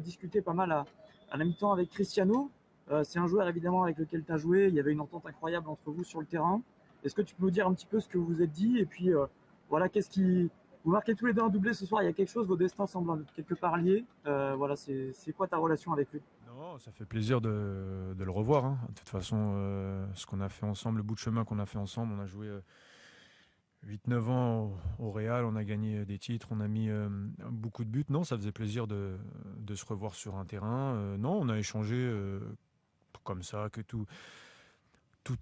Discuté pas mal à la mi-temps avec Cristiano. C'est un joueur évidemment avec lequel tu as joué. Il y avait une entente incroyable entre vous sur le terrain. Est-ce que tu peux nous dire un petit peu ce que vous vous êtes dit? Et puis voilà, qu'est-ce qui. Vous marquez tous les deux un doublé ce soir. Il y a quelque chose, vos destins semblent quelque part liés. Voilà, c'est quoi ta relation avec lui? Non, ça fait plaisir de le revoir, hein. De toute façon, ce qu'on a fait ensemble, le bout de chemin qu'on a fait ensemble, on a joué 8-9 ans au Real, on a gagné des titres, on a mis beaucoup de buts. Non, ça faisait plaisir de se revoir sur un terrain. Non, on a échangé comme ça, que tout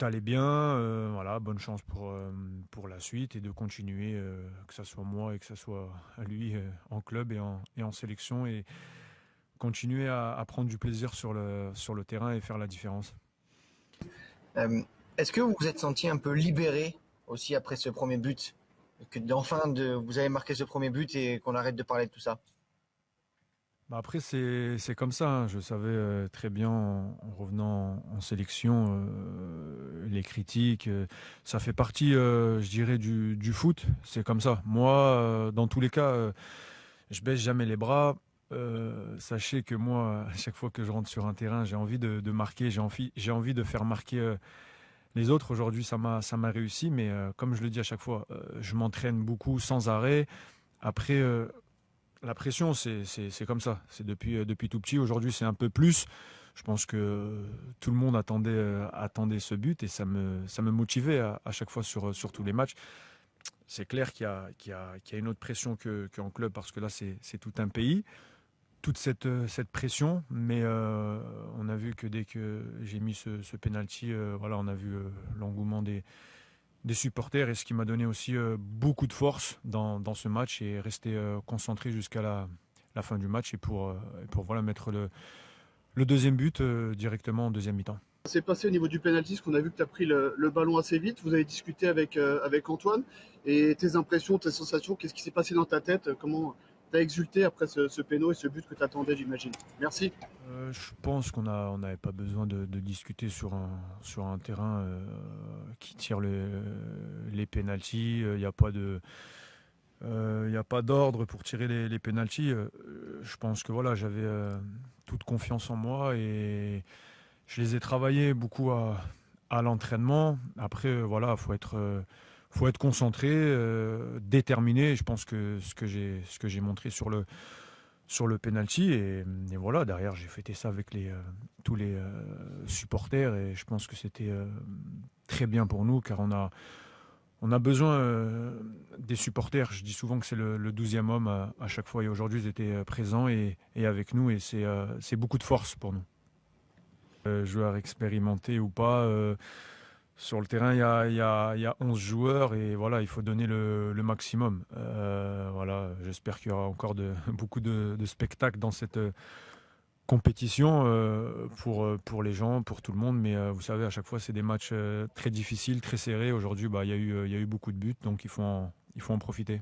allait bien. Voilà, bonne chance pour la suite et de continuer, que ce soit moi et que ce soit lui en club et en sélection. Et continuer à prendre du plaisir sur le terrain et faire la différence. Euh, Est-ce que vous vous êtes senti un peu libéré aussi après ce premier but? Que vous avez marqué ce premier but et qu'on arrête de parler de tout ça? Bah après, c'est comme ça, hein. Je savais très bien en revenant en sélection, les critiques, ça fait partie, je dirais, du foot. C'est comme ça. Moi, dans tous les cas, je baisse jamais les bras. Sachez que moi, à chaque fois que je rentre sur un terrain, j'ai envie de marquer, j'ai envie de faire marquer les autres. Aujourd'hui, ça m'a réussi, mais comme je le dis à chaque fois, je m'entraîne beaucoup sans arrêt. Après, la pression, c'est comme ça. C'est depuis tout petit. Aujourd'hui, c'est un peu plus. Je pense que tout le monde attendait ce but et ça me motivait à chaque fois sur tous les matchs. C'est clair qu'il y a une autre pression qu'en club parce que là, c'est tout un pays. Toute cette pression, mais on a vu que dès que j'ai mis ce penalty, voilà, on a vu l'engouement des supporters et ce qui m'a donné aussi beaucoup de force dans ce match et rester concentré jusqu'à la fin du match et pour voilà, mettre le deuxième but directement en deuxième mi-temps. C'est passé au niveau du penalty, parce qu'on a vu que tu as pris le ballon assez vite. Vous avez discuté avec Antoine. Et tes impressions, tes sensations, qu'est-ce qui s'est passé dans ta tête? Comment tu as exulté après ce péno et ce but que tu attendais, j'imagine? Merci. Je pense on n'avait pas besoin de discuter sur un terrain qui tire les pénaltys. Il n'y a pas il y a pas d'ordre pour tirer les pénaltys. Je pense que voilà, j'avais toute confiance en moi et je les ai travaillés beaucoup à l'entraînement. Après, voilà, faut être concentré, déterminé. Je pense que ce que j'ai montré sur le penalty et voilà, derrière j'ai fêté ça avec tous les supporters et je pense que c'était très bien pour nous car on a besoin des supporters. Je dis souvent que c'est le 12e homme à chaque fois et aujourd'hui ils étaient présents et avec nous et c'est beaucoup de force pour nous. Joueur expérimenté ou pas, sur le terrain il y a 11 joueurs et voilà, il faut donner le maximum. Voilà, j'espère qu'il y aura encore beaucoup de spectacles dans cette compétition pour les gens, pour tout le monde. Mais vous savez, à chaque fois, c'est des matchs très difficiles, très serrés. Aujourd'hui, bah, il y a eu beaucoup de buts, donc il faut en profiter.